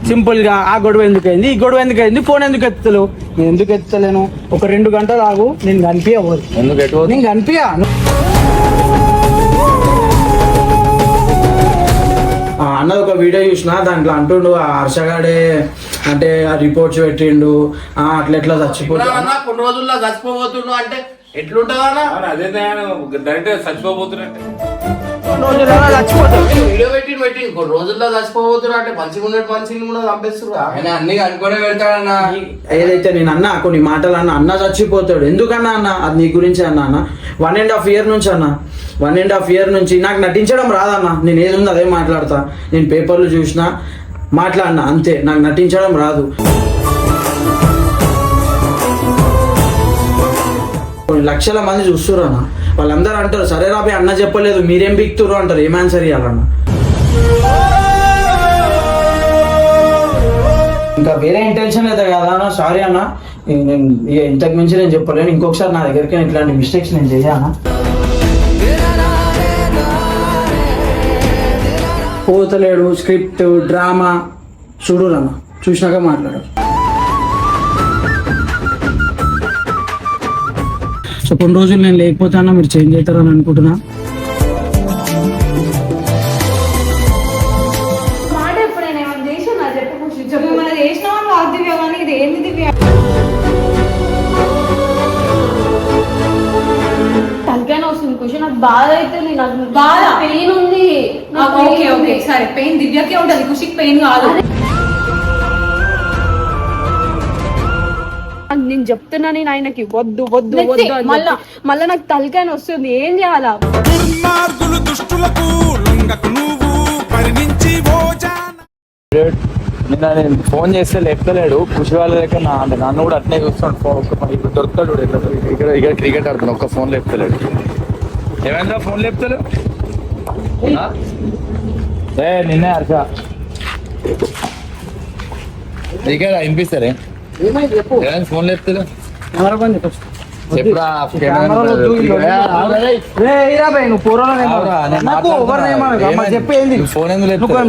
Simple గా ఆ గొడవ ఎందుకైంది, ఈ గొడవ ఎందుకైంది, ఫోన్ ఎందుకు ఎత్తుతలేవు? నేను ఎందుకు ఎత్తుతలేను? ఒక 2 గంటలు ఆగు, నేను కనిపించవు. నేను కనిపించా. అన్నది ఒక వీడియో చూసిన, దాంట్లో అంటుండు ఆ హర్షగాడే అంటే రిపోర్ట్స్ పెట్టిండు, అట్లా ఎట్లా చచ్చిపోతా కొన్ని రోజుల్లో చచ్చిపోబోతుండు అంటే ఎట్లుంటదా? అదే డైరెక్ట్ చచ్చిపోబోతున్నట్టే వీడియో పెట్టి కొన్ని రోజుల్లో చచ్చిపోబోతున్నా అంటే మంచిగా ఉన్నట్టు మనిషిని కూడా చంపేస్తున్నా. ఆయన అన్ని అనుకునే పెడతాడన్న. ఏదైతే నేను అన్నా కొన్ని మాటలు అన్న చచ్చిపోతాడు. ఎందుకన్నా అన్న? అది నీ గురించి అన్న 1.5 year నుంచి అన్న 1.5 year నుంచి నాకు నటించడం రాదన్న. నేను ఏదుందో అదే మాట్లాడతా. నేను పేపర్లు చూసినా మాట్లాడినా అంతే, నాకు నటించడం రాదు. కొన్ని లక్షల మంది చూస్తున్నారు అన్న, వాళ్ళందరూ అంటారు సరే రాబే అన్న చెప్పలేదు మీరేం బిక్తురు అంటారు. ఏం ఆన్సర్ ఇవ్వాలన్న? ఇంకా వేరే ఇంటెన్షన్ అయితే కదా అన్న. సారీ అన్న, నేను ఇంతకు మించి నేను చెప్పలేను. ఇంకొకసారి నా దగ్గరికి ఇట్లాంటి మిస్టేక్స్ నేను చేయానా? పోతలేడు స్క్రిప్ట్ డ్రామా చూడురన్న, చూసినాక మాట్లాడు. సో కొన్ని రోజులు నేను లేకపోతానా, మీరు చేంజ్ అవుతారని అనుకుంటున్నా. మాట ఎప్పుడైనా ఏమైనా చేసినా చెప్పు, మన చేసిన వాళ్ళు దివ్య కానీ ఇది ఏంది దివ్య? తలకాయ వస్తుంది క్వశ్చన్, నాకు బాధ అవుతుంది, నాకు బాధ పెయిన్ ఉంది. ఓకే ఓకే సరే, పెయిన్ దివ్యకే ఉంటుంది, ఖుషికి పెయిన్ కాదు. నేను చెప్తున్నా, నేను ఆయనకి వద్దు వద్దు వద్దు మళ్ళా నాకు తలకాయ వస్తుంది. ఏం చేయాలా? నిన్న నేను ఫోన్ చేస్తే లేపుతలేడు. కృషి వాళ్ళ దగ్గర నన్ను కూడా అట్నే చూస్తాడు. ఇప్పుడు దొరుకుతాడు ఇక్కడ క్రికెట్ ఆడుతాను, ఒక్క ఫోన్ లేపుతలేడు. ఏమైందా ఫోన్ లేపుతలేడు? నిన్నే హర్ష ఇక్కడ వినిపిస్తారే ఫోన్ లేపుతలే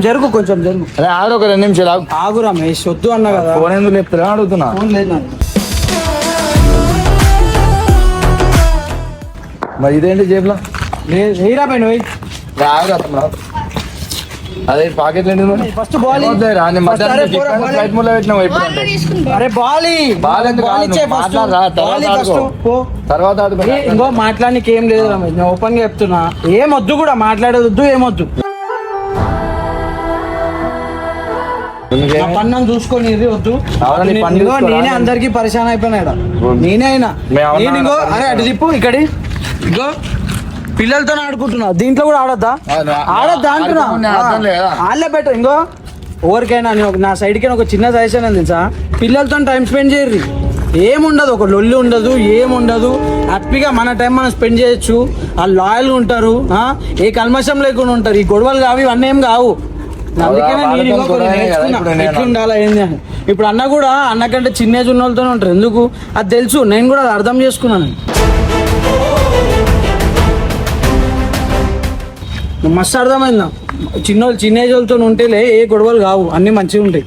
జరుగు కొంచెం జరుగు. ఒక 2 నిమిషాలు ఆగు రమేష్, వద్దు అన్న కదా. ఫోన్ ఎందుకు లేపుతలే అడుగుతున్నా. మరి ఇదేంటి జేబులో? అదే పాకెట్ ఫస్ట్ బాల్ తర్వాత ఇంకో మాట్లాడడానికి ఏం లేదు రమేష్, నేను ఓపెన్ గా చెప్తున్నా. ఏమొద్దు కూడా మాట్లాడేదొద్దు, ఏమొద్దు. పన్నం చూసుకొని వద్దు. నేనే అందరికి పరిశాన్ అయిపోయినా, నేనే అయినా. ఇంకో అరే అటు తిప్పు, ఇక్కడి ఇంకో పిల్లలతో ఆడుకుంటున్నా, దీంట్లో కూడా ఆడద్దా అంటున్నా. వాళ్ళే బెటర్. ఇంకో ఎవరికైనా నా సైడ్కి ఒక చిన్న సజెషన్ అని తెలుసా, పిల్లలతో టైం స్పెండ్ చేయరు. ఏముండదు, ఒక లొల్లి ఉండదు, ఏముండదు. హ్యాపీగా మన టైం మనం స్పెండ్ చేయొచ్చు. వాళ్ళు లాయల్గా ఉంటారు, ఏ కల్మషం లేకుండా ఉంటారు. ఈ గొడవలు కావు, ఇవన్నీ ఏం కావు. అందుకనే నేను ఎట్లుండాలా ఏంది అని. ఇప్పుడు అన్న కూడా అన్నకంటే చిన్న ఏజ్ ఉన్న వాళ్ళతోనే ఉంటారు. ఎందుకు అది తెలుసు, నేను కూడా అది అర్థం చేసుకున్నాను. మస్తు అర్థమైందా? చిన్న ఏజ్ వాళ్ళతో ఉంటేలే ఏ గొడవలు కావు, అన్ని మంచిగా ఉంటాయి.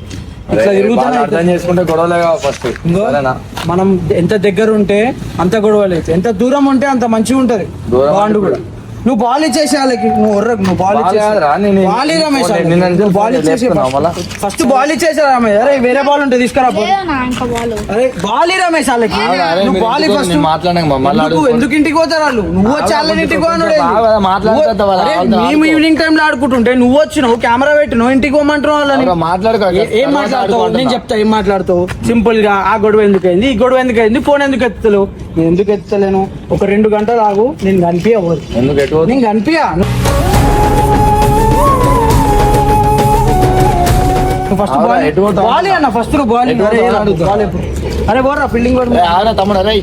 ఇట్లా చేసుకుంటే గొడవలే కావు. ఫస్ట్ మనం ఎంత దగ్గర ఉంటే అంత గొడవలు అయితే, ఎంత దూరం ఉంటే అంత మంచిగా ఉంటది బాండ్ కూడా. నువ్వు బాల్ ఇచ్చేసి వాళ్ళకి, నువ్వు బాల్ ఇచ్చేసి ఫస్ట్ బాల్ ఇచ్చేసా రమేష్. అరే వేరే బాల్ ఉంటే తీసుకురా. అరే బాల్ రమేష్ వాళ్ళకి, నువ్వు బాల్ ఫస్ట్ ఎందుకు ఇంటికి పోతారు వాళ్ళు? నువ్వు వచ్చి వాళ్ళని ఇంటికి మేము ఈవినింగ్ టైం లో ఆడుకుంటుంటే నువ్వు వచ్చినావు, కెమెరా పెట్టినావు, ఇంటికి పోమంటున్నావు వాళ్ళని. ఏం మాట్లాడతావు? నేను చెప్తా ఏం మాట్లాడతావు. సింపుల్ గా ఆ గొడవ ఎందుకైంది, ఈ గొడవ ఎందుకైంది, ఫోన్ ఎందుకు ఎత్తుతలేవు? నేను ఎందుకు ఎత్తుతలేను? ఒక 2 గంటలు ఆగు, నేను కనిపించవు. నేను కనిపించా. ఫస్ట్ బాల్ అన్న, ఫస్ట్ బాలింగ్. అరే బోర్రా ఫీల్డింగ్ తమ్ముడు. అరే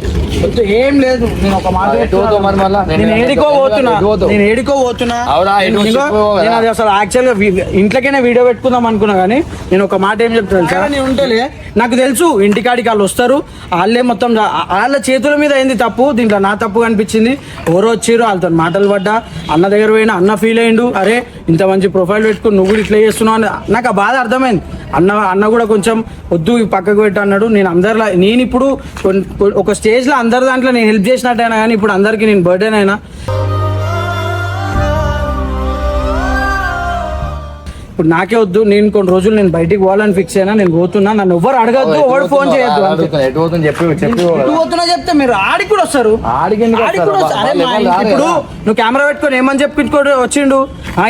ఏం లేదు, నేను ఒక మాట నేను ఏడికో పోతున్నా. అది అసలు యాక్చువల్ గా ఇంట్లోకైనా వీడియో పెట్టుకుందాం అనుకున్నా, కానీ నేను ఒక మాట ఏం చెప్తాను సార్, నేను ఉంటేలే నాకు తెలుసు ఇంటికాడికి వాళ్ళు వస్తారు, వాళ్ళే మొత్తం వాళ్ళ చేతుల మీద అయింది తప్పు, దీంట్లో నా తప్పు కనిపించింది. ఎవరో వచ్చారు వాళ్ళతో మాటలు పడ్డా, అన్న దగ్గర పోయినా అన్న ఫీల్ అయ్యిండు, అరే ఇంత మంచి ప్రొఫైల్ పెట్టుకుని నువ్వు కూడా ఇట్లా చేస్తున్నావు అని. నాకు ఆ బాధ అర్థమైంది. అన్న కూడా కొంచెం వద్దు పక్కకు పెట్టు అన్నాడు. నేను ఇప్పుడు ఒక స్టేజ్లో అందరి దాంట్లో నేను హెల్ప్ చేసినట్టయినా కానీ ఇప్పుడు అందరికీ నేను బర్త్డేనైనా ఇప్పుడు నాకే వద్దు. నేను కొన్ని రోజులు నేను బయటికి పోవాలని ఫిక్స్ అయినా, నేను పోతున్నా. నన్ను ఎవరు అడగద్దు, ఎవరు ఫోన్ చేయొద్దు. ఎటు పోతున్నా చెప్పి ఎటు పోతున్నా చెప్తే మీరు ఆడికి కూడా వస్తారు. ఇప్పుడు నువ్వు కెమెరా పెట్టుకొని ఏమని చెప్పుకోడు వచ్చిండు,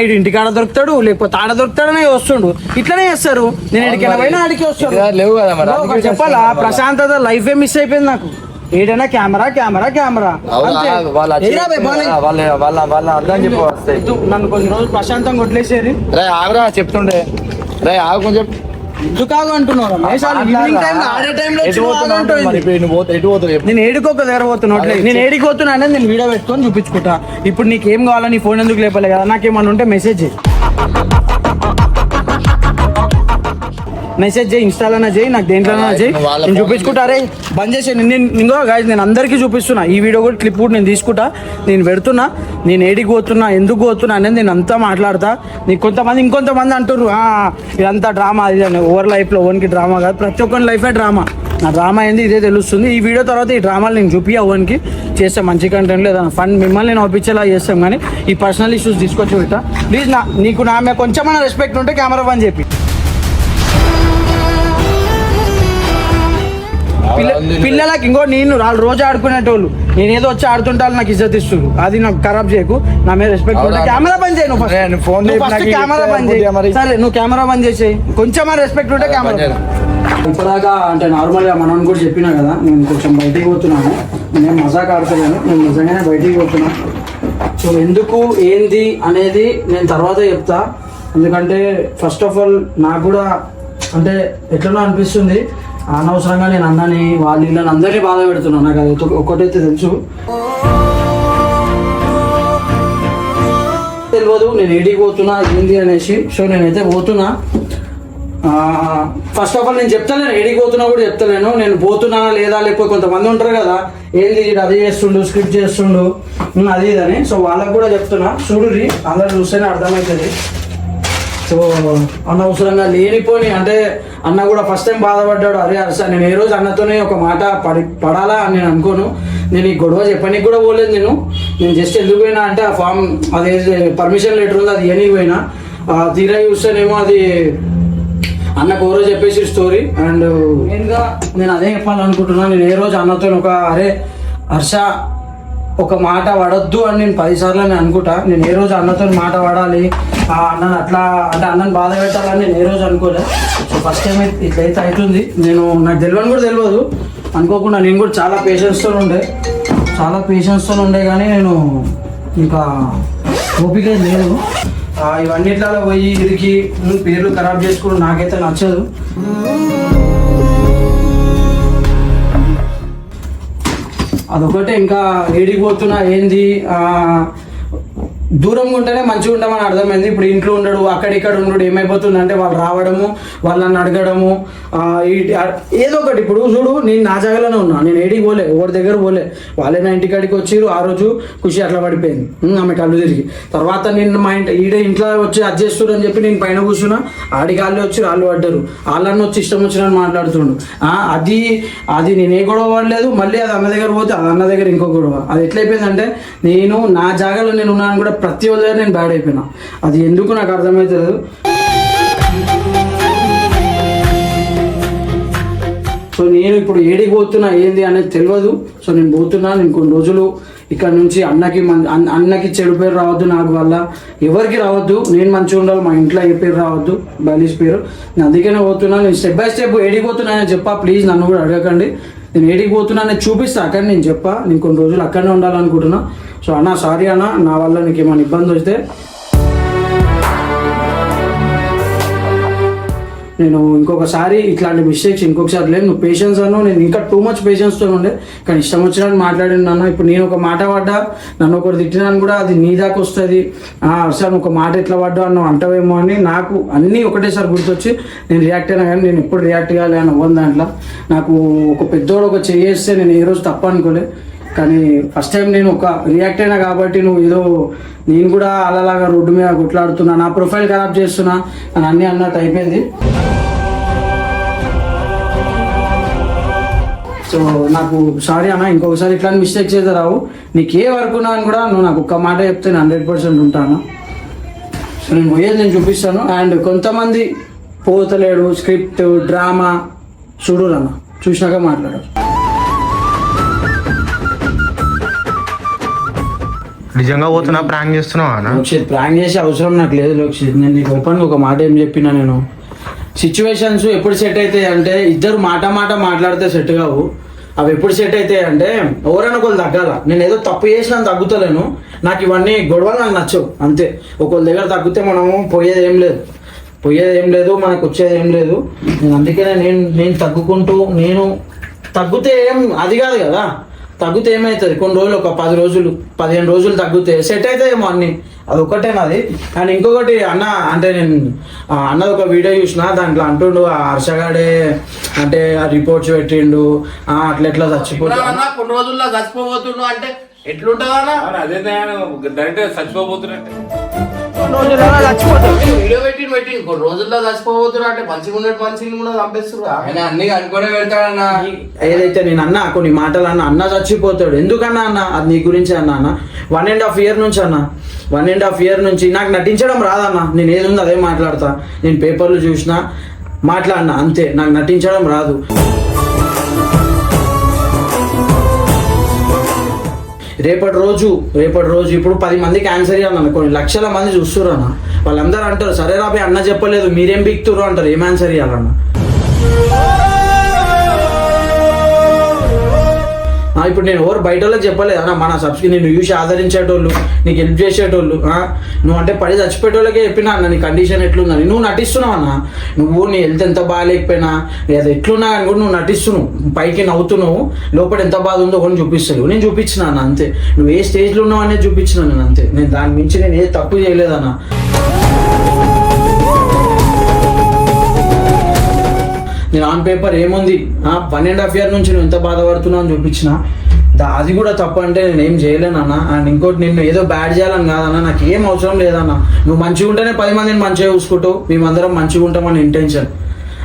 ఇటు ఇంటికాడ దొరుకుతాడు లేకపోతే ఆడ దొరుకుతాడనే వస్తుండు, ఇట్లనే చేస్తారు. నేను ఎడికైనా పోయినా ఆడికి వస్తాడు. లేవు కదా చెప్పాలా, ప్రశాంతత లైఫే మిస్ అయిపోయింది నాకు. ఏదైనా కెమెరా కెమెరా కెమెరా అర్థం చెప్పి వస్తాయి. నన్ను కొన్ని రోజులు ప్రశాంతంగా వదిలేసేది. రే ఆగురా చెప్తుండే, రే ఆగు కొంచెం. ఎందుకు ఆగు అంటున్నావు? నేను ఏడుకోక దగ్గర పోతున్నా, నేను ఏడికి పోతున్నా అనేది నేను వీడియో పెట్టుకొని చూపించుకుంటా. ఇప్పుడు నీకేం కావాలా, నీ ఫోన్ ఎందుకు లేపలే కదా, నాకేమన్నా ఉంటే మెసేజ్ చేయి, మెసేజ్ చేయి, ఇన్స్టాలోనే చేయి, నాకు దేంట్లోనే చేయి, నేను చూపించుకుంటా. అరే బంద్ చేసి ఇంకో గాయస్ నేను అందరికీ చూపిస్తున్నా. ఈ వీడియో కూడా క్లిప్ కూడా నేను తీసుకుంటా, నేను పెడుతున్నా. నేను ఏడికి పోతున్నా, ఎందుకు పోతున్నా అనేది నేను అంతా మాట్లాడతా. నీకు ఇంకొంతమంది అంటారు ఇదంతా డ్రామా, అది ఓవర్ లైఫ్లో ఓన్కి డ్రామా కాదు, ప్రతి ఒక్కరి లైఫే డ్రామా. నా డ్రామా ఏంది ఇదే తెలుస్తుంది. ఈ వీడియో తర్వాత ఈ డ్రామాలు నేను చూపి ఓన్కి చేస్తాం, మంచి కంటెంట్ లేదా ఫన్ మిమ్మల్ని నేను ఒప్పించేలా చేస్తాం. కానీ ఈ పర్సనల్ ఇష్యూస్ తీసుకొచ్చి పెట్టా. ప్లీజ్ నీకు నా మీద కొంచెమైనా రెస్పెక్ట్ ఉంటే కెమెరా బంద్ చెప్పి. పిల్లలకి ఇంకో నేను వాళ్ళు రోజు ఆడుకునేటోళ్ళు, నేను ఏదో వచ్చి ఆడుతుంటాను, నాకు ఇజ్జత్ ఇస్తుంది. అది నాకు ఖరాబ్ చేయకు, నా మీద రెస్పెక్ట్ ఉంటే కెమెరా బంద్ చేయి. ఫస్ట్ కెమెరా బంద్ చేయి. సరే నువ్వు కెమెరా బంద్ చేసేయి, కొంచెం రెస్పెక్ట్ ఉంటే కెమెరా. ఇప్పటిదాకా అంటే నార్మల్గా మనం కూడా చెప్పినా కదా, నేను కొంచెం బయటికి పోతున్నాను, నేను మజాక్ ఆడుతున్నాను, నేను నిజంగానే బయటికి పోతున్నా. సో ఎందుకు ఏంది అనేది నేను తర్వాత చెప్తా. ఎందుకంటే ఫస్ట్ ఆఫ్ ఆల్ నాకు కూడా అంటే ఎట్లనో అనిపిస్తుంది, అనవసరంగా నేను అన్నని వాళ్ళ ఇళ్ళని అందరినీ బాధ పెడుతున్నాను. నాకు అది ఒక్కటైతే తెలుసు, తెలియదు నేను ఏడికి పోతున్నా ఏంది అనేసి. సో నేనైతే పోతున్నా. ఫస్ట్ ఆఫ్ ఆల్ నేను చెప్తాను, ఏడికి పోతున్నా కూడా చెప్తలేను, నేను పోతున్నానా లేదా. లేకపోతే కొంతమంది ఉంటారు కదా, ఏంది అది చేస్తుండు, స్క్రిప్ట్ చేస్తుండు, అది ఇదని. సో వాళ్ళకు కూడా చెప్తున్నా, చూడుర్రి, అందరు చూస్తేనే అర్థమవుతుంది. సో అనవసరంగా లేనిపోని అంటే అన్న కూడా ఫస్ట్ టైం బాధపడ్డాడు. అరే హర్ష, నేను ఏ రోజు అన్నతోనే ఒక మాట పడాలా అని నేను అనుకోను. నేను ఈ గొడవ చెప్పనీకి కూడా పోలేదు. నేను జస్ట్ ఎందుకు పోయినా అంటే ఆ ఫామ్ అదే పర్మిషన్ లెటర్ ఉంది, అది ఇవన్నీ పోయినా. తీరా చూస్తేనేమో అది అన్నకు ఓ రోజు చెప్పేసి స్టోరీ. అండ్ మెయిన్గా నేను అదే చెప్పాలనుకుంటున్నాను. నేను ఏ రోజు అన్నతో అరే హర్ష ఒక మాట పడొద్దు అని నేను 10 సార్లు నేను అనుకుంటా. నేను ఏ రోజు అన్నతో మాట పడాలి, అన్నను అట్లా అంటే అన్నను బాధ పెట్టాలని నేను ఏ రోజు అనుకోలేదు. సో ఫస్ట్ టైం అయితే ఇట్లయితే అవుతుంది. నాకు తెలియని కూడా తెలియదు, అనుకోకుండా నేను కూడా చాలా పేషెన్స్తో ఉండే కానీ నేను ఇంకా ఓపిక లేదు. ఇవన్నిట్లలో పోయి ఇరికి పేర్లు ఖరాబ్ చేసుకోవడం నాకైతే నచ్చదు. అదొకటే. ఇంకా ఏడికి పోతున్నా ఏంది, దూరంగా ఉంటేనే మంచిగా ఉంటామని అర్థమైంది. ఇప్పుడు ఇంట్లో ఉండడు, అక్కడిక్కడ ఉండడు, ఏమైపోతుంది అంటే వాళ్ళు రావడము, వాళ్ళని అడగడము, ఏదో ఒకటి. ఇప్పుడు చూడు, నేను నా జాగాలోనే ఉన్నా, నేను ఏడికి పోలే, ఎవరి దగ్గర పోలే. వాళ్ళే నా ఇంటికాడికి వచ్చిర్రు. ఆ రోజు ఖుషి అట్లా పడిపోయింది, ఆమె కళ్ళు తిరిగి. తర్వాత నేను మా ఇంట్లో వచ్చి అడ్జస్ట్ అని చెప్పి నేను పైన కూర్చున్నా, ఆడికి వాళ్ళు వచ్చి వాళ్ళు పడ్డారు. వాళ్ళని వచ్చి ఇష్టం వచ్చిన మాట్లాడుతుండు. అది నేనే గొడవ పడలేదు. మళ్ళీ అది అన్న దగ్గర పోతే అది అన్న దగ్గర ఇంకో గొడవ. అది ఎట్లయిపోయిందంటే నేను నా జాగాలో నేను ఉన్నాను కూడా ప్రతి ఒక్క దగ్గర నేను బ్యాడ్ అయిపోయినా. అది ఎందుకు నాకు అర్థమవుతలేదు. సో నేను ఇప్పుడు ఏడికి పోతున్నా ఏంది అనేది తెలియదు. సో నేను పోతున్నా. నేను కొన్ని రోజులు ఇక్కడ నుంచి అన్నకి చెడు పేరు రావద్దు, నాకు వల్ల ఎవరికి రావద్దు, నేను మంచిగా ఉండాలి, మా ఇంట్లో ఏ పేరు రావద్దు, బలీస్ పేరు. నేను అందుకనే పోతున్నా. నేను స్టెప్ బై స్టెప్ ఏడికి పోతున్నా అని చెప్పా. ప్లీజ్ నన్ను కూడా అడగకండి. నేను ఏడికి పోతున్నా నేను చూపిస్తా, అక్కడ నేను చెప్పా. నేను కొన్ని రోజులు అక్కడనే ఉండాలనుకుంటున్నా. సో అన్న సారీ అన్న, నా వల్ల నీకు ఏమైనా ఇబ్బంది వస్తే. నేను ఇంకొకసారి ఇట్లాంటి మిస్టేక్స్ ఇంకొకసారి లేదు. నువ్వు పేషెన్స్ అన్నావు, నేను ఇంకా టూ మచ్ పేషెన్స్తో ఉండే, కానీ ఇష్టం వచ్చినట్టు మాట్లాడింది అన్న. ఇప్పుడు నేను ఒక మాట పడ్డా, నన్ను ఒకరు తిట్టినాను కూడా అది నీ దాకా వస్తుంది. సార్ ఒక మాట ఎట్లా పడ్డా అన్నావు అంటావేమో అని నాకు అన్నీ ఒకటేసారి గుర్తొచ్చి నేను రియాక్ట్ అయినా. కానీ నేను ఎప్పుడు రియాక్ట్ కాలే అని అవ్వను దాంట్లో. నాకు ఒక పెద్దోడు ఒక చేస్తే నేను ఏ రోజు తప్ప అనుకోలే, కానీ ఫస్ట్ టైం నేను ఒక రియాక్ట్ అయినా కాబట్టి నువ్వు ఏదో నేను కూడా అలాగా రోడ్డు మీద కొట్లాడుతున్నా, నా ప్రొఫైల్ ఖరాబ్ చేస్తున్నా అని అన్నీ అన్నట్టు అయిపోయింది. సో నాకు సారీ అన్న, ఇంకొకసారి ఇట్లాంటి మిస్టేక్స్ అయితే రావు. నీకు ఏ వర్క్ ఉన్నా అని కూడా నువ్వు నాకు ఒక్క మాట చెప్తే నేను 100% ఉంటాను. సో నేను పోయేది నేను చూపిస్తాను. అండ్ కొంతమంది పోతలేడు స్క్రిప్ట్ డ్రామా చూడురన్న, చూసినాక మాట్లాడారు. నిజంగా పోతున్నా ప్రాంక్ చేస్తున్నావా అన్న? లోక్షిత్ ప్రాంక్ చేసే అవసరం నాకు లేదు లోక్షిత్. నేను నీకు ఓపెన్గా ఒక మాట ఏం చెప్పినా, నేను సిచ్యువేషన్స్ ఎప్పుడు సెట్ అవుతాయి అంటే ఇద్దరు మాట మాట్లాడితే సెట్ కావు. అవి ఎప్పుడు సెట్ అవుతాయి అంటే ఎవరైనా ఒకళ్ళు తగ్గాల. నేను ఏదో తప్పు చేసినా తగ్గుతలేను, నాకు ఇవన్నీ గొడవలు నాకు నచ్చవు అంతే. ఒకళ్ళ దగ్గర తగ్గితే మనము పోయేది ఏం లేదు, మనకు వచ్చేది ఏం లేదు. నేను అందుకే నేను తగ్గుకుంటూ, నేను తగ్గితే ఏం అది కాదు కదా, తగ్గితే ఏమవుతుంది కొన్ని రోజులు, ఒక 10 రోజులు 15 రోజులు తగ్గితే సెట్ అవుతాయేమో అన్నీ. అది ఒకటే నాది. అండ్ ఇంకొకటి అన్న, అంటే నేను అన్నది ఒక వీడియో చూసిన, దాంట్లో అంటుండు ఆ హర్షగాడే అంటే రిపోర్ట్స్ పెట్టిండు అట్లా చచ్చిపోతా కొన్ని రోజుల్లో చచ్చిపోబోతుండు అంటే ఎట్లుంటదా? అదే డైరెక్ట్ చచ్చిపోబోతున్నట్టే. వీడియో పెట్టి కొన్ని రోజుల్లో చచ్చిపోబోతున్నా అంటే మంచిగా ఉన్నట్టు మనిషిని కూడా చంపేస్తున్నా. ఆయన అన్ని అనుకునే పెడతాడన్న. ఏదైతే నేను అన్నా కొన్ని మాటలు అన్న చచ్చిపోతాడు ఎందుకన్నా అన్న, అది నీ గురించి అన్న 1.5 year నుంచి అన్న, 1.5 year నుంచి నాకు నటించడం రాదన్న. నేను ఏది ఉందో అదే మాట్లాడతా. నేను పేపర్లు చూసినా మాట్లాడినా అంతే, నాకు నటించడం రాదు. రేపటి రోజు ఇప్పుడు 10 మందికి ఆన్సర్ ఇవ్వాలన్న, కొన్ని లక్షల మంది చూస్తున్నారు అన్న. వాళ్ళందరూ అంటారు సరే రాబోయే అన్న చెప్పలేదు మీరేం బిక్తురు అంటారు, ఏం ఆన్సర్ ఇవ్వాలన్న? ఇప్పుడు నేను ఎవరు బయట వాళ్ళకి చెప్పలేదు అన్న, మన నేను చూసి ఆదరించేటోళ్ళు, నీకు హెల్ప్ చేసేటోళ్ళు, నువ్వు అంటే పడి చచ్చిపోయేటోళ్ళకే చెప్పినా అన్న నీ కండిషన్ ఎట్లుందని. నువ్వు నటిస్తున్నావు అన్న, నువ్వు నీ హెల్త్ ఎంత బాగాలేకపోయినా అది ఎట్లున్నా అని కూడా నువ్వు నటిస్తున్నావు, పైకి నవ్వుతున్నావు, లోపల ఎంత బాధ ఉందో కొన్ని చూపిస్తావు. నేను చూపించిన అన్న అంతే, నువ్వు ఏ స్టేజ్లో ఉన్నావు అనేది చూపించిన నేను అంతే. నేను దాని మించి నేను ఏ తప్పు చేయలేదన్న. నేను ఆన్ పేపర్ ఏముంది 1.5 year నుంచి నువ్వు ఎంత బాధపడుతున్నావు అని చూపించిన, అది కూడా తప్పు అంటే నేను ఏం చేయలేనన్న. అండ్ ఇంకోటి నిన్ను ఏదో బ్యాడ్ చేయాలని కాదన్న, నాకు ఏం అవసరం లేదన్న. నువ్వు మంచిగా ఉంటేనే 10 మందిని మంచిగా చూసుకుంటావు, మేమందరం మంచిగా ఉంటామని ఇంటెన్షన్.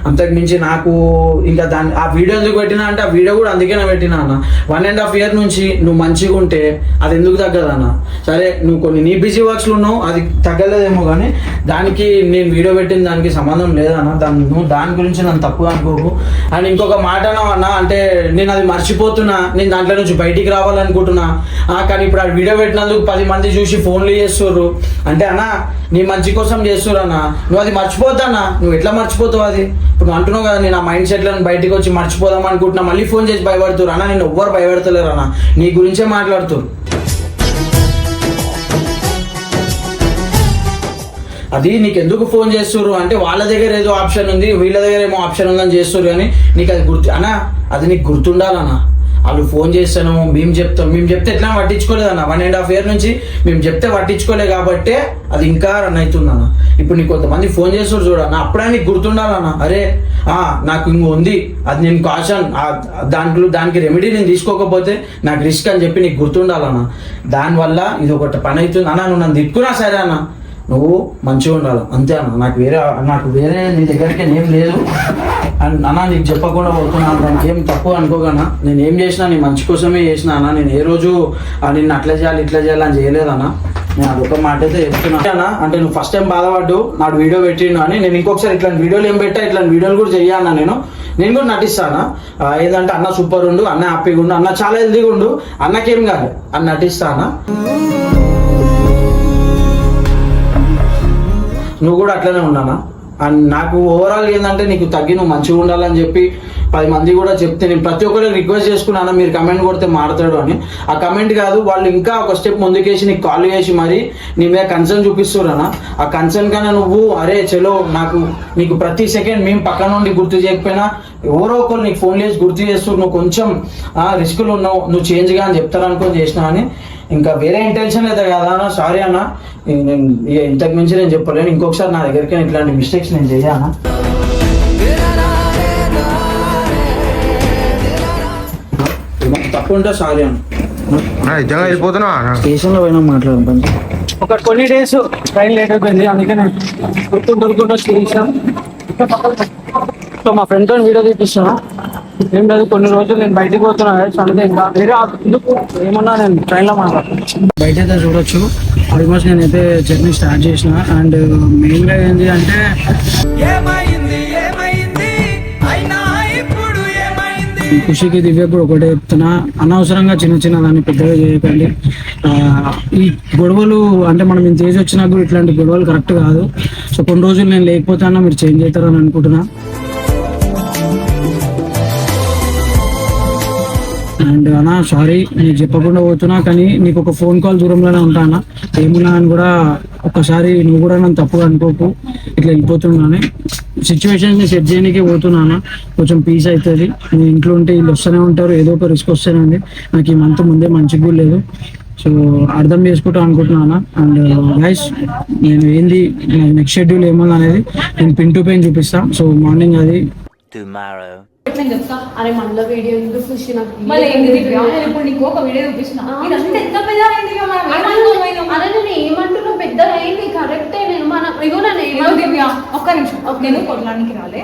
అంతకు మించి నాకు ఇంకా ఆ వీడియో ఎందుకు పెట్టినా అంటే ఆ వీడియో కూడా అందుకేనే పెట్టినా అన్న. 1.5 year నుంచి నువ్వు మంచిగా ఉంటే అది ఎందుకు తగ్గదన్న? సరే నువ్వు కొన్ని నీ బిజీ వర్క్స్లో ఉన్నావు, అది తగ్గలేదేమో, కానీ దానికి నేను వీడియో పెట్టిన దానికి సంబంధం లేదన్న. నువ్వు దాని గురించి నన్ను తప్పుగా అనుకోకు. అండ్ ఇంకొక మాట అన్న, అంటే నేను అది మర్చిపోతున్నా, నేను దాంట్లో నుంచి బయటికి రావాలనుకుంటున్నా, కానీ ఇప్పుడు ఆ వీడియో పెట్టినందుకు 10 మంది చూసి ఫోన్లు చేస్తుర్రు అంటే అన్న నీ మంచి కోసం చేస్తుర్రు అన్న. నువ్వు అది మర్చిపోద్దన్నా, నువ్వు ఎట్లా మర్చిపోతావు? అది ఇప్పుడు అంటున్నావు కదా, నేను ఆ మైండ్ సెట్లో బయటకు వచ్చి మర్చిపోదాం అనుకుంటున్నా, మళ్ళీ ఫోన్ చేసి భయపడుతున్నారు అన్న. నేను ఎవ్వరు భయపడతలేరు అన్న, నీ గురించే మాట్లాడుతున్నారు. అది నీకు ఎందుకు ఫోన్ చేస్తుర్రు అంటే వాళ్ళ దగ్గర ఏదో ఆప్షన్ ఉంది, వీళ్ళ దగ్గర ఏమో ఆప్షన్ ఉందని చేస్తుర్రు, కానీ నీకు అది అన్న అది నీకు గుర్తుండాలన్నా. వాళ్ళు ఫోన్ చేస్తాను మేము చెప్తే ఎట్లా పట్టించుకోలేదన్న. 1.5 year నుంచి మేము చెప్తే పట్టించుకోలే కాబట్టే అది ఇంకా రన్ అవుతుందన్న. ఇప్పుడు నీకు కొంతమంది ఫోన్ చేస్తారు చూడన్న, అప్పుడే నీకు గుర్తుండాలన్న, అరే నాకు ఇంకో ఉంది, అది నేను కాషన్ దానికి రెమెడీ నేను తీసుకోకపోతే నాకు రిస్క్ అని చెప్పి నీకు గుర్తుండాలన్న. దానివల్ల ఇది ఒకటి పని అవుతుంది అన్న. నువ్వు నన్ను తిట్టుకున్నా సరే అన్న, నువ్వు మంచిగా ఉండాలి అంతే అన్న. నాకు వేరే నీ దగ్గరికి ఏం లేదు అన్న, నీకు చెప్పకుండా పోతున్నాను, దానికి ఏం తప్పు అనుకోగలనా. నేను ఏం చేసినా నీ మంచి కోసమే చేసినా అన్న. నేను ఏ రోజు నిన్ను అట్లా చేయాలి ఇట్లా చేయాలని చేయలేదన్న. నేను అదొక మాట అయితే చెప్తున్నా. అంటే నువ్వు ఫస్ట్ టైం బాధపడ్డు నాడు వీడియో పెట్టిండు అని, నేను ఇంకొకసారి ఇట్లాంటి వీడియోలు ఏం పెట్టా, ఇట్లాంటి వీడియోలు కూడా చెయ్యాలన్నా. నేను కూడా నటిస్తాను. ఏదంటే అన్న సూపర్ ఉండు, అన్న హ్యాపీగా ఉండు, అన్న చాలా హెల్తీగా ఉండు, అన్నకేం కాదు అని నటిస్తానా. నువ్వు కూడా అట్లనే ఉన్నానా? అండ్ నాకు ఓవరాల్ ఏంటంటే నీకు తగ్గి నువ్వు మంచిగా ఉండాలని చెప్పి 10 మంది కూడా చెప్తే నేను ప్రతి ఒక్కరికి రిక్వెస్ట్ చేసుకున్నాను, మీరు కమెంట్ కొడితే మాడతాడు అని. ఆ కమెంట్ కాదు, వాళ్ళు ఇంకా ఒక స్టెప్ ముందుకేసి నీకు కాల్ చేసి మరి నీ మీద కన్సర్న్ చూపిస్తున్నా. ఆ కన్సర్న్ కన్నా నువ్వు అరే చలో నీకు ప్రతి సెకండ్ మేము పక్క నుండి గుర్తు చేయకపోయినా ఎవరో ఒకరు నీకు ఫోన్ చేసి గుర్తు చేస్తూ నువ్వు కొంచెం రిస్కులు ఉన్నావు, నువ్వు చేంజ్గా అని చెప్తారనుకొని చేసినా అని. ఇంకా వేరే ఇంటెన్షన్ అయితే కదా అన్న, సారీ అన్న, నేను ఇంతకు మించి నేను చెప్పలేను. ఇంకొకసారి నా దగ్గరికి ఇట్లాంటి మిస్టేక్స్ నేను చేయానా. తప్పు ఉంటే సారీ అన్న. నిజంగా వెళ్ళిపోతున్నావా అన్న? స్టేషన్లో పోయినా మాట్లాడడం ఒక కొన్ని డేస్ ట్రైన్ లేట్ అయిపోయింది, అందుకే నేను గుర్తుంటుకుంటూ స్టేషన్. సో మా ఫ్రెండ్తో వీడియో తీపిస్తున్నా. ఏం లేదు, కొన్ని రోజులు నేను బయటకు పోతున్నా, అందుకే ఇంకా వేరే ఎందుకు ఏమన్నా నేను ట్రైన్లో మాట్లాడుతున్నాను. బయట అయితే చూడొచ్చు ఆల్మోస్ట్ నేనైతే జర్నీ స్టార్ట్ చేసిన. అండ్ మెయిన్గా ఏంటి అంటే ఖుషికి దివ్య కూడా ఒకటే చెప్తున్నా, అనవసరంగా చిన్న దాన్ని పెద్దగా చేయకండి. ఈ గొడవలు అంటే మనం ఇంత ఏజ్ వచ్చినా కూడా ఇట్లాంటి గొడవలు కరెక్ట్ కాదు. సో కొన్ని రోజులు నేను లేకపోతే మీరు చేంజ్ అవుతారని అనుకుంటున్నా. అండ్ అన్నా సారీ నీకు చెప్పకుండా పోతున్నా, కానీ నీకు ఒక ఫోన్ కాల్ దూరంలోనే ఉంటానా, ఏమున్నా అని కూడా ఒక్కసారి నువ్వు కూడా నన్ను తప్పుగా అనుకోకు. ఇట్లా వెళ్ళిపోతున్నాను, సిచ్యువేషన్ని సెట్ చేయడానికే పోతున్నాను, కొంచెం పీస్ అవుతుంది. నేను ఇంట్లో ఉంటే వీళ్ళు వస్తూనే ఉంటారు, ఏదో ఒక రిస్క్ వస్తేనండి. నాకు ఈ మంత్ ముందే మంచిగా కూడా లేదు, సో అర్థం చేసుకుంటా అనుకుంటున్నాను. అండ్ గైస్ నేను ఏంది నెక్స్ట్ షెడ్యూల్ ఏమన్నా అనేది నేను పిన్ టు పిన్ చూపిస్తాను. సో మార్నింగ్ అది అరే మళ్ళీ వీడియో ఎందుకు చూసి నాకు మళ్ళీ ఏంది దివ్య? నేను ఇప్పుడు నీకు ఒక వీడియో చూపిస్తున్నా, ఇదంతా ఎంత పెద్ద అయింది ఇక మనం అరే నేను ఏమంటున్నా పెద్దగా అయింది కరెక్టే. నేను ఇగో నన్ను దివ్య ఒక్క నిమిషం, నేను కొట్టడానికి రాలే.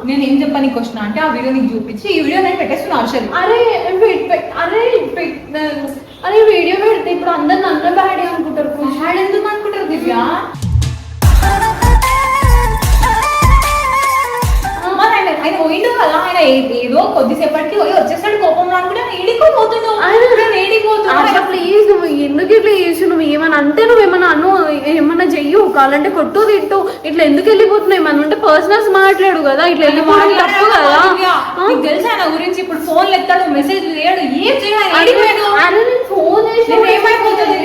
నేను ఏం చెప్పా నీకు వచ్చిన అంటే ఆ వీడియో నీకు చూపించి ఈ వీడియో నేను పెట్టేస్తున్నా ఆర్షల్. అరే అరే వీడియో పెడితే ఇప్పుడు అందరు నన్ను బ్యాడ్ అనుకుంటారు. బ్యాడ్ ఎందుకు అనుకుంటారు దివ్య? ఆయన పోయిండు కదా, ఆయన ఏదో కొద్దిసేపటికి పోయి వచ్చేసాడు కోపం రానుకుంటే ఏడికో పోతుండు. ప్లీజ్ నువ్వు ఎందుకు ఇట్లా చేసి, నువ్వు ఏమన్నా అంటే నువ్వు ఏమన్నా ఏమన్నా చెయ్యు, కావాలంటే కొట్టు తిట్టు, ఇట్లా ఎందుకు వెళ్ళిపోతున్నావు? ఏమన్నా ఉంటే పర్సనల్స్ మాట్లాడు కదా, ఇట్లా వెళ్ళిపోవడం తప్పు కదా. నీకు తెలుసా ఆయన గురించి? ఇప్పుడు ఫోన్ ఎత్తాడు, మెసేజ్ లేడు, ఏం చేయాలి? అరే నేను ఫోన్ చేసి ఏమైపోతుంది?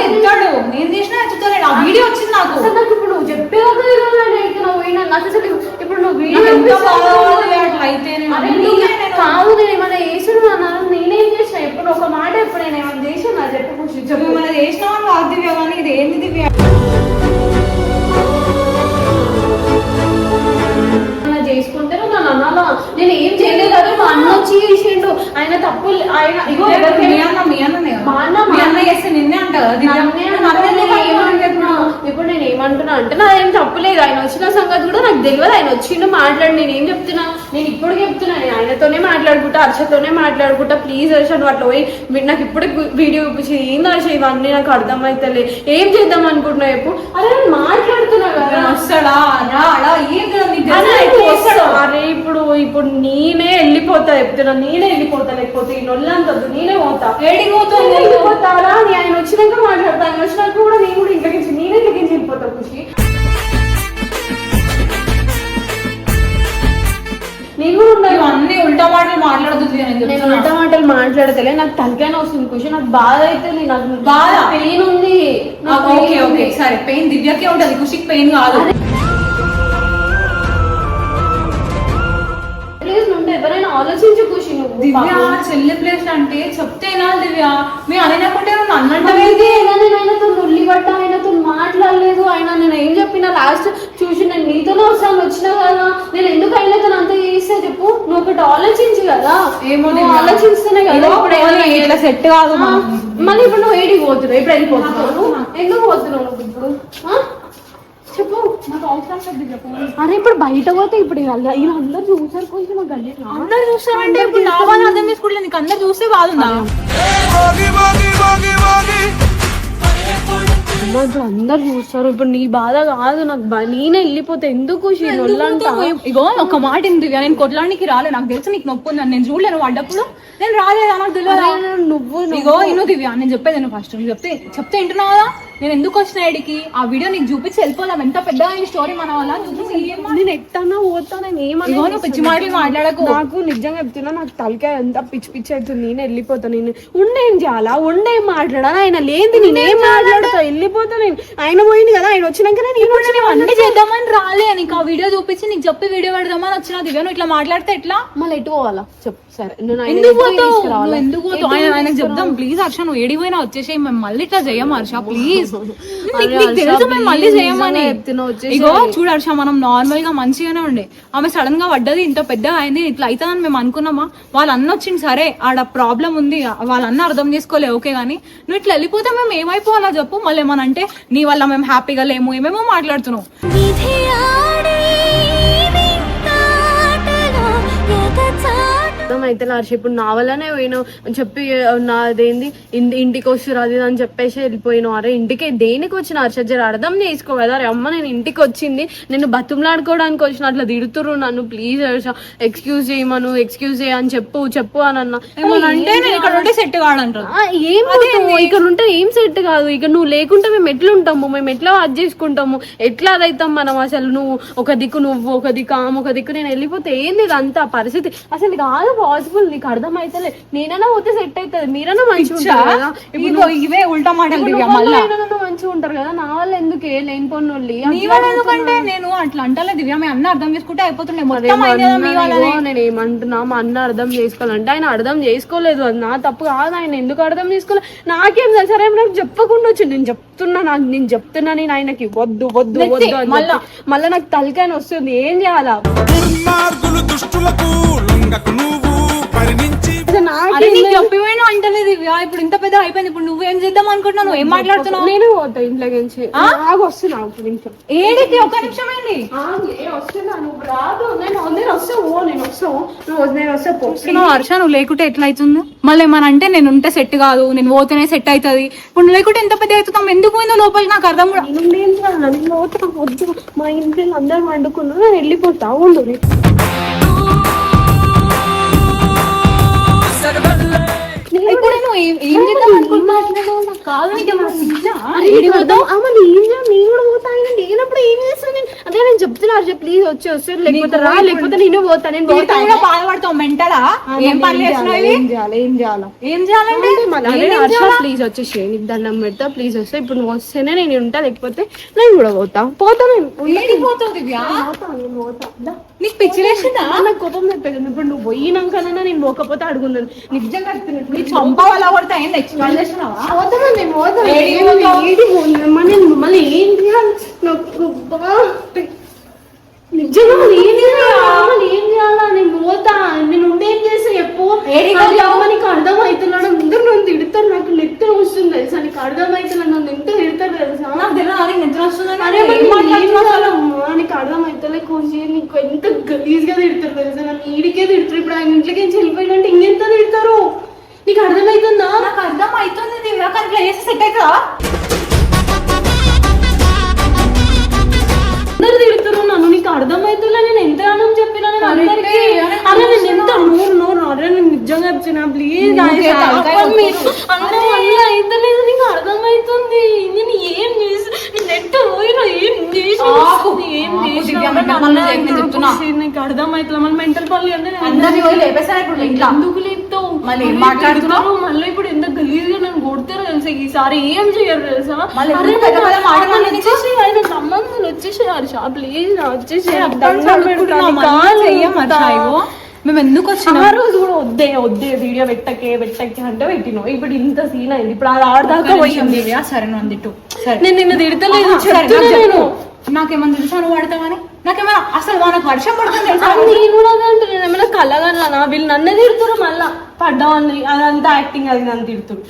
ఎత్తాడు, నేను చేసినా ఎత్తుతాడు. ఆ వీడియో వచ్చింది నాకు. అసలు నాకు ఇప్పుడు నువ్వు చెప్పేది పోయినా అసలు ఇప్పుడు నువ్వు వీడియో కాదు, నేను ఏమైనా చేసాను అన్నారు, నేనేం చేసిన? ఎప్పుడు ఒక మాట ఎప్పుడు నేను ఏమైనా చేసాను చెప్పు ఖుషి, చెప్పు. ఏమైనా చేసినావా కాదు దివ్య, కానీ ఇది ఏంది దివ్య? చేసుకుంటే నన్ను అనాలా? నేను ఏం చేయలేదు కదా, మా అన్న వచ్చి చేసిండు. ఆయన తప్పు ఆయన చేస్తే నిన్నే అంటారు. ఇప్పుడు నేను ఏమంటున్నా అంటే నాదేం తప్పులేదు, ఆయన వచ్చిన సంగతి కూడా నాకు తెలియదు. ఆయన వచ్చిండు మాట్లాడి, నేను ఏం చెప్తున్నా, నేను ఇప్పుడు చెప్తున్నా, నేను ఆయనతోనే మాట్లాడుకుంటా, హర్షతోనే మాట్లాడుకుంటా. ప్లీజ్ హర్ష నువ్వు అట్లా పోయి నాకు ఇప్పుడు వీడియో చూపించి ఏం హర్ష ఇవన్నీ నాకు అర్థమైతలే, ఏం చేద్దాం అనుకుంటున్నా చెప్పు. అరే నేను మాట్లాడుతున్నా కదా, వస్తాడా అలా ఏం అరే ఇప్పుడు నేనే వెళ్ళిపోతా చెప్తున్నా, నేనే వెళ్ళిపోతా, లేకపోతే ఈ నొల్లంతద్దు, నేనే పోతా. వెళ్ళిపోతారా? ఆయన వచ్చినాక మాట్లాడతా, ఆయన వచ్చినాక కూడా నేను కూడా ఇంట్లోకి నేనే ఇంట్లోకి వెళ్ళిపోతా ఖుషి. నేను కూడా అన్ని ఉల్టా మాటలు మాట్లాడుతుంది. నేను ఉల్టా మాటలు మాట్లాడతలే, నాకు తలకాయ వస్తుంది ఖుషి, నాకు బాధ అవుతుంది, నాకు బాధ పెయిన్ ఉంది. ఓకే ఓకే సరే, పెయిన్ దివ్యకే ఉంటది, ఖుషికి పెయిన్ కాదు. ఎవరైనా ఆలోచించు ఖుషి. నువ్వు దివ్య చెల్లి ప్లేస్ అంటే చెప్తే వినాలి దివ్య. మీ అన్నకుంటే నువ్వు అన్నట్టు నేను ఆయనతో నుల్లి పడ్డా, ఆయనతో మాట్లాడలేదు. ఆయన నేను ఏం చెప్పినా లాస్ట్ చూసి నేను నీతోనే వస్తాను వచ్చినా కదా, నేను ఎందుకు ఆయనతో అంత చేస్తా చెప్పు. నువ్వు ఒకటి ఆలోచించు కదా, ఏమో ఆలోచిస్తేనే కదా ఇట్లా సెట్ కాదు. మళ్ళీ ఇప్పుడు నువ్వు ఏడికి పోతున్నావు, ఇప్పుడు వెళ్ళిపోతున్నావు, ఎందుకు పోతున్నావు నువ్వు ఇప్పుడు చెప్పు. అరే ఇప్పుడు బయట పోతే ఇప్పుడు అందరు చూసారు కొంచెం, అందరు చూస్తారంటే ఇప్పుడు నా వాళ్ళు అర్థం చేసుకోవట్లేదు. నీకు అందరు చూస్తే బాగుందా? అందరు చూస్తారు, ఇప్పుడు నీ బాధ కాదు నాకు, నేనే వెళ్ళిపోతే ఎందుకు ఇగో ఒక మాట ఎందుకు, నేను కొట్లానికి రాలే, నాకు తెలుసు నీకు నొప్పి ఉందని. నేను చూడలేను పడ్డప్పుడు, నేను రాలేదా నాకు తెలియదు. నువ్వు ఇగో ఇను దివ్య, నేను చెప్పేది నువ్వు ఫస్ట్ చెప్తే వింటున్నావు కదా. నేను ఎందుకు వచ్చిన ఇడికి ఆ వీడియో నీకు చూపించి వెళ్ళిపోదాం, ఎంత పెద్దగా అయింది స్టోరీ మన వల్ల. నేను ఎట్టన్నా పోతా, నేను ఏమన్నా నువ్వు పిచ్చి మాటలు మాట్లాడకు. నాకు నిజంగా చెప్తున్నా, నాకు తలకాయ ఎంత పిచ్చి పిచ్చి అవుతుంది. నేను వెళ్ళిపోతా. నేను ఉండేం చేయాలా, ఉండేం మాట్లాడాలా, ఆయన లేని నేనేం మాట్లాడతా, వెళ్ళిపోతా నేను. ఆయన పోయింది కదా, ఆయన వచ్చినాక నేను అన్ని చేద్దామని రాలే, నీకు ఆ వీడియో చూపించి నీకు చెప్పి వీడియో పెడదామని వచ్చిన దివ్య. నువ్వు ఇట్లా మాట్లాడితే ఎట్లా? మళ్ళీ ఎటు పోవాలా చెప్పు. సరే ఎందుకు పోతావు? ఆయనకు చెప్దాం ప్లీజ్ హర్ష, నువ్వు ఏడిపోయినా వచ్చేసి మేము మళ్ళీ ఇట్లా చెయ్యం హర్ష ప్లీజ్. తెలుసు మేము మళ్ళీ చేయమని. ఇగో చూడు హర్ష, మనం నార్మల్ గా మంచిగానే ఉండే, ఆమె సడన్ గా పడ్డది, ఇంత పెద్దగా అయింది, ఇట్లా అవుతుందని మేము అనుకున్నామా? వాళ్ళ అన్న వచ్చింది, సరే ఆడ ప్రాబ్లం ఉంది, వాళ్ళ అన్న అర్థం చేసుకోలే, ఓకే, కానీ నువ్వు ఇట్లా వెళ్ళిపోతే మేము ఏమైపోవాలా చెప్పు? మళ్ళీ ఏమనంటే నీ వల్ల మేము హ్యాపీగా లేము, ఏమేమో మాట్లాడుతున్నావు. అయితే హర్ష ఇప్పుడు నా వల్లనే పోయినావు అని చెప్పి నాదేంది ఇంటికి వస్తురు అది అని చెప్పేసి వెళ్ళిపోయినావు. అరే ఇంటికి దేనికి వచ్చిన హర్ష, జర అర్థం చేసుకో కదా. అరే అమ్మ నేను ఇంటికి వచ్చింది, నేను బతుములాడుకోవడానికి వచ్చిన, అట్లా తిడుతురు నన్ను, ప్లీజ్ హర్ష ఎక్స్క్యూజ్ చేయమను, ఎక్స్క్యూజ్ చేయ అని చెప్పు అని అన్నా. అంటే ఇక్కడ ఉంటే సెట్ కాడంటారు. ఏం ఇక్కడ ఉంటే ఏం సెట్ కాదు, ఇక నువ్వు లేకుంటే మేము ఎట్లా ఉంటాము, మేము ఎట్లా అది చేసుకుంటాము, ఎట్లా అదైతాం మనం? అసలు నువ్వు ఒక దిక్కు, నువ్వు ఒక దిక్కు, ఆమె ఒక దిక్కు, నేను వెళ్ళిపోతే ఏంది ఇదంతా పరిస్థితి? అసలు కాదు పాసిబుల్, నీకు అర్థం అవుతలే. నేనైనా పోతే సెట్ అవుతుంది, మీరైనా మంచిగా ఉంటారు కదా. ఇవే ఉల్టా మాటలు మంచిగా ఉంటారు కదా, నా వల్ల ఎందుకే లేని పనులు. ఎందుకంటే నేను అట్లా అంటలే దివ్య, మీ అన్న అర్థం చేసుకుంటే అయిపోతుండే. నేను ఏమంటున్నా, మా అన్న అర్థం చేసుకోవాలంటే ఆయన అర్థం చేసుకోలేదు, అది నా తప్పు కాదు. ఆయన ఎందుకు అర్థం చేసుకోలేదు నాకేం తెలుసు. సరే నాకు చెప్పకుండా వచ్చి నేను చెప్తున్నా నేను ఆయనకి వద్దు వద్దు వద్దు అని మళ్ళీ నాకు తలకాయని వస్తుంది, ఏం చేయాలా? చెప్పిపోయినా అంటలే దివ్య, ఇప్పుడు ఇంత పెద్ద అయిపోయింది, ఇప్పుడు నువ్వేం చేద్దాం అనుకుంటున్నావు? నువ్వు ఏం మాట్లాడుతున్నావు? నేను పోతా ఇంట్లో నుంచి, వస్తున్నా ఒక నిమిషం. ఏడికి? ఒక నిమిషం ఏంటి? వస్తున్నా, నువ్వు రాదు, నేను వస్తా. హర్ష నువ్వు లేకుంటే ఎట్లా అవుతుంది? మళ్ళీ ఏమన్నా అంటే నేను ఉంటే సెట్ కాదు, నేను పోతేనే సెట్ అవుతుంది. ఇప్పుడు నువ్వు లేకుంటే ఎంత పెద్ద అవుతాం? ఎందుకు పోయిందో లోపలికి నాకు అర్థం కూడా. వద్దు, మా ఇంట్లో అందరూ వండుకున్నా, నేను వెళ్ళిపోతా. ఉండు ఇప్పుడు నువ్వు ఏం చేద్దాం అనుకుంటున్నావు? కాదు నేను కూడా పోతా. ఆయన లేనప్పుడు ఏం చేస్తాను నేను? అదే నేను చెప్తున్నా, ప్లీజ్ వచ్చి లేకపోతే రా, లేకపోతే నేను పోతా. నేను బాధపడతావు మెంటలా? ఏం పని ఏం చేయాలంటే ప్లీజ్ వచ్చేసి నీకు దండం పెడతా, ప్లీజ్ వస్తే. ఇప్పుడు నువ్వు వస్తేనే నేను ఉంటా, లేకపోతే నేను కూడా పోతా. నీకు పిచ్చిలేసిందా? నాకు కోపం చెప్పేది. ఇప్పుడు నువ్వు పోయినాకనన్నా నేను పోకపోతే అడుగున్నాను. నిజంగా చంప వల్ల కొడతా ఏంది ఎక్స్ప్లెయిన్ చేసినావా? మళ్ళీ ఏం చేయాలి నాకు? నిజంగా ఏం చేయాలా? నేను పోతా. నేను ఉండేం చేస్తా చెప్పు. నీకు అర్థం అవుతున్నాడు, అందరు నన్ను తిడతారు, నాకు నిద్ర వస్తుంది తెలుసా? నీకు అర్థం అవుతున్నా, నన్ను ఎంత తిడతారు తెలుసా? నీకు అర్థం అవుతలే కొంచెం, నీకు ఎంత గలీజ్ గా తిడతారు తెలుసా? నన్ను ఈడికే తిడతారు. ఇప్పుడు ఆయన ఇంట్లోకి వెళ్ళిపోయినంటే ఇంకెంత తిడతారు? నీకు అర్థమవుతుందా? నాకు అర్థం అవుతుంది దివ్య, కానీ ఇట్లా చేసి సెట్ అవుతుందా? అందరు తిడుతురు నన్ను, నీకు అర్థమవుతుందా? నేను ఎంత అన్నం చెప్పినా నేను అందరికీ. అరే నేను ఎంత నోరు అరే నేను నిజంగా చెప్తున్నా, ప్లీజ్. అందరూ వల్ల అయితలేదు, నీకు అర్థమవుతుంది. నేను ఏం చేసి నెట్ పోయినా ఏం చేసి నీకు అర్థమవుతుంది. మళ్ళీ మెంటల్ పనులు ఎందుకు లేపుతావు? మళ్ళీ మాట్లాడుతున్నావు. మళ్ళీ ఇప్పుడు ఎంత గలీజ్గా నన్ను కొడతారో తెలుసా? ఈసారి ఏం చేయరు తెలుసా? ఆయన సంబంధాలు వచ్చేసి ప్లీజ్ వచ్చేసి మేము ఎందుకు వచ్చిన ఆ రోజు కూడా వద్దే వీడియో పెట్టకే అంటే పెట్టినావు. ఇప్పుడు ఇంత సీన్ అయింది, ఇప్పుడు అది ఆడదాకా పోయింది. సరే నువ్వు అందిట్టు, నేను నిన్ను తిడతలేదు. నాకేమన్నా తెలుసా నువ్వు పడతావని? నాకేమైనా అసలు మనకు వర్షం పడుతుంది తెలుసా? నేను కూడా అంటే నేను ఏమైనా కలగలనా? వీళ్ళు నన్నే తిడుతురు, మళ్ళా పడ్డామని అదంతా యాక్టింగ్, అది నన్ను తిడుతురు.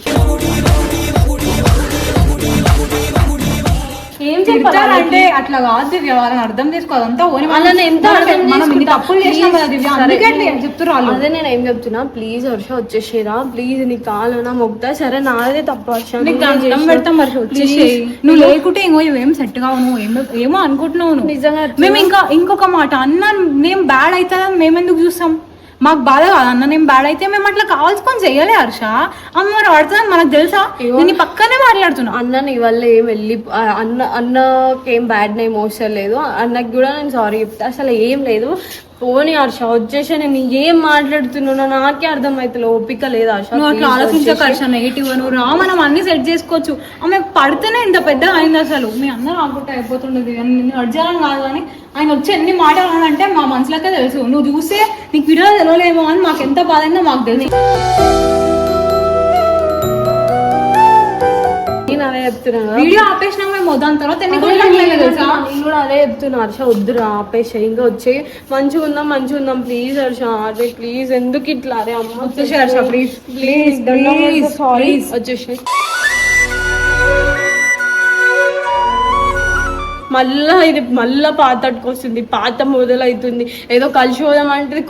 ఏం చెప్పాలంటే అట్లా కాదు దివ్య, వాళ్ళని అర్థం చేసుకోవాలి. అంతా తప్పులు చేసినాం కదా దివ్య, అందుకే అట్లా చెప్తున్నారు. అదే నేను ఏం చెప్తున్నా, ప్లీజ్ హర్ష వచ్చేసేరా, ప్లీజ్ నీ కాలనా మొగ్గుతా. సరే నాదే తప్పు హర్ష, అర్థం పెడతాం హర్ష వచ్చేసి. నువ్వు లేకుంటే ఇంకో ఇవేం సెట్ కావు, నువ్వు ఏమో అనుకుంటున్నావు. నిజంగా మేము ఇంకొక మాట అన్నా మేము బ్యాడ్ అవుతుందని మేమెందుకు చూస్తాం? మాకు బాధ కాదు అన్న, నేను బ్యాడ్ అయితే మేము అట్లా కావాల్సుకొని చెయ్యలే హర్ష. అమ్మ మరి పడుతుందని మనకు తెలుసా? నేను పక్కనే మాట్లాడుతున్నా. అన్న నీ వల్ల ఏం వెళ్ళి అన్నకేం బ్యాడ్ నేమ్ అవసరం లేదు, అన్నకి కూడా నేను సారీ చెప్తా, అసలు ఏం లేదు. పోనీ హర్ష వచ్చేసి నేను ఏం మాట్లాడుతున్నానో నాకే అర్థమవుతుంది, ఓపిక లేదు హర్ష. నువ్వు అట్లా ఆలోచించక హర్ష, నెగిటివ్ నువ్వు రా, మనం అన్ని సెట్ చేసుకోవచ్చు. ఆమె పడితేనే ఇంత పెద్దగా అయింది అసలు. మీ అందరూ ఆగుంటే అయిపోతుండేది, నేను అడ్జాలని కాదు కానీ ఆయన వచ్చి ఎన్ని మాటలు అంటే మా మనసులకే తెలుసు. నువ్వు చూస్తే నీకు వీడియో తెలియలేమో అని మాకు ఎంత బాధ అయిందో మాకు తెలుసు. నేను అదే చెప్తున్నా, వీడియో ఆపేసినా మేము దాని తర్వాత ఎన్ని తెలుసా? నేను కూడా అదే చెప్తున్నా హర్ష, వద్దురా ఆపేసే, ఇంకా వచ్చే మంచిగా ఉందాం ప్లీజ్ హర్ష, అదే ప్లీజ్ ఎందుకు ఇట్లా, అరే అమ్మ వచ్చేసి హర్ష ప్లీజ్ ప్లీజ్ సారీ వచ్చేసి. మళ్ళా పాతకు వస్తుంది, పాత మొదలవుతుంది, ఏదో కలిసి పోదామంటే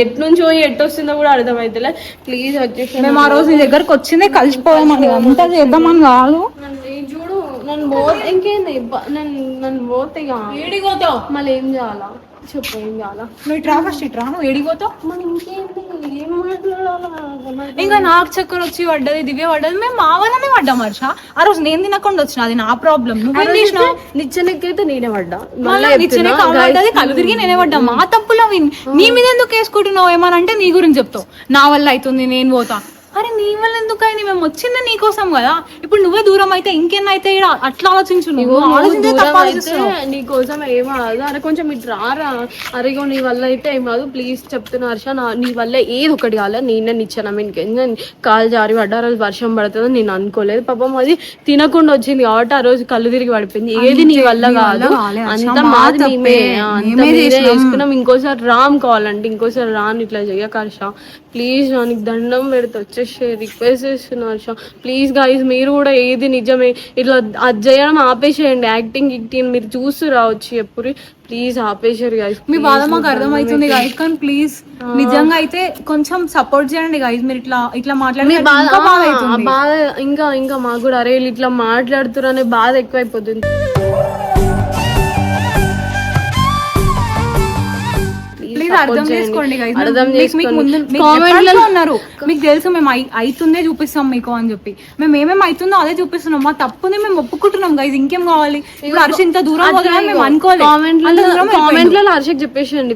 ఎట్నుంచో ఎట్టొస్తుందో కూడా అర్థమవుతుందిలే. ప్లీజ్ వచ్చేసి మేము ఆ రోజు నీ దగ్గరకు వచ్చిందే కలిసిపోదామని, అంతా చేద్దామని కాదు. చూడు నన్ను పోతే ఇంకేంది, నన్ను పోతే ఏడిపోతావు మళ్ళీ ఏం చేయాలా చెప్పు, ఏం చేయాలా? నువ్వు ఇట్రా ఫస్ట్, ఇట్రా. నువ్వు ఏడిపోతావు? మనం ఇంకేంటి ఏం మాట్లాడాలా? ఇంకా నాకు చక్కర వచ్చి పడ్డది, దివ్య పడ్డది, మేము మా వల్లనే పడ్డాం హర్ష. ఆ రోజు నేను తినకుండా వచ్చిన, అది నా ప్రాబ్లం. నువ్వేం చేసినావు? నిచ్చెనకైతే నేనే పడ్డా, నిచ్చెనే కావాలి, కళ్ళు తిరిగి నేనే పడ్డా. మా తప్పులో నీ మీద ఎందుకు వేసుకుంటున్నావు? ఏమనంటే నీ గురించి చెప్తావు, నా వల్ల అవుతుంది నేను పోతా. అరే నీ వల్ల ఎందుకు అయింది? మేము వచ్చింది నీకోసం కదా. ఇప్పుడు నువ్వే దూరం అయితే ఇంకేనైతే అట్లా ఆలోచించు. నీకోసం ఏం కాదు, అరే కొంచెం ఇటు రారా, అరే నీ వల్ల అయితే ఏం కాదు ప్లీజ్ చెప్తున్నా హర్ష, నీ వల్ల ఏది ఒకటి కాలే, నేనే నిచ్చాను నేను కాలు జారి పడ్డా, ఆ రోజు వర్షం పడుతుందని నేను అనుకోలేదు, పాపం అది తినకుండా వచ్చింది కాబట్టి ఆ రోజు కళ్ళు తిరిగి పడిపోయింది. ఏది నీ వల్ల కాదు, అంత మాది మేమే చేసుకున్నాం. ఇంకోసారి రామ్ కావాలంటే ఇంకోసారి రాను, ఇట్లా చెయ్యక హర్ష ప్లీజ్, నీకు దండం పెడితే వచ్చేసి రిక్వెస్ట్ చేస్తున్నా హర్ష ప్లీజ్ గైస్, మీరు కూడా ఏది నిజమే ఇట్లా అది చేయడం ఆపేసేయండి, యాక్టింగ్ మీరు చూస్తూ రావచ్చు ఎప్పుడు, ప్లీజ్ ఆపేసారు గైస్. మీ బాధ మాకు అర్థమవుతుంది గైస్, కానీ ప్లీజ్ నిజంగా అయితే కొంచెం సపోర్ట్ చేయండి గైస్. మీరు ఇట్లా మాట్లాడే బాధ ఇంకా మాకు కూడా అరే ఇట్లా మాట్లాడుతున్నారు అనే బాధ ఎక్కువైపోతుంది. అర్థం చేసుకోండి గైస్, ఉన్నారు మీకు తెలుసు మేము అవుతుందే చూపిస్తాం మీకు అని చెప్పి, మేము ఏమేమి అవుతుందో అదే చూపిస్తున్నాం. మా తప్పుని మేము ఒప్పుకుంటున్నాం గైస్, ఇంకేం కావాలి? ఇప్పుడు హర్ష ఇంత దూరం మేము అనుకోలేదు. కామెంట్లలో హర్షకి చెప్పేసండి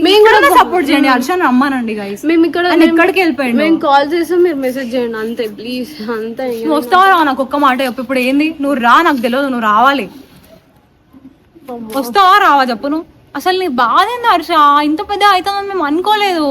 మేము కూడా సపోర్ట్ చేయండి, హర్షని రమ్మానండి గైస్. మేము ఎక్కడికి వెళ్ళిపోయింది, మేము కాల్ చేస్తాం, మీరు మెసేజ్ చేయండి అంతే ప్లీజ్. అంతే వస్తావా రా? నాకు ఒక్క మాట చెప్పు, ఇప్పుడు ఏంది? నువ్వు రా, నాకు తెలియదు, నువ్వు రావాలి. వస్తావా రావా చెప్పు నువ్వు? అసలు నీ బాధ ఏంది హర్ష? ఇంత పెద్ద అవుతుందని మేము అనుకోలేదు.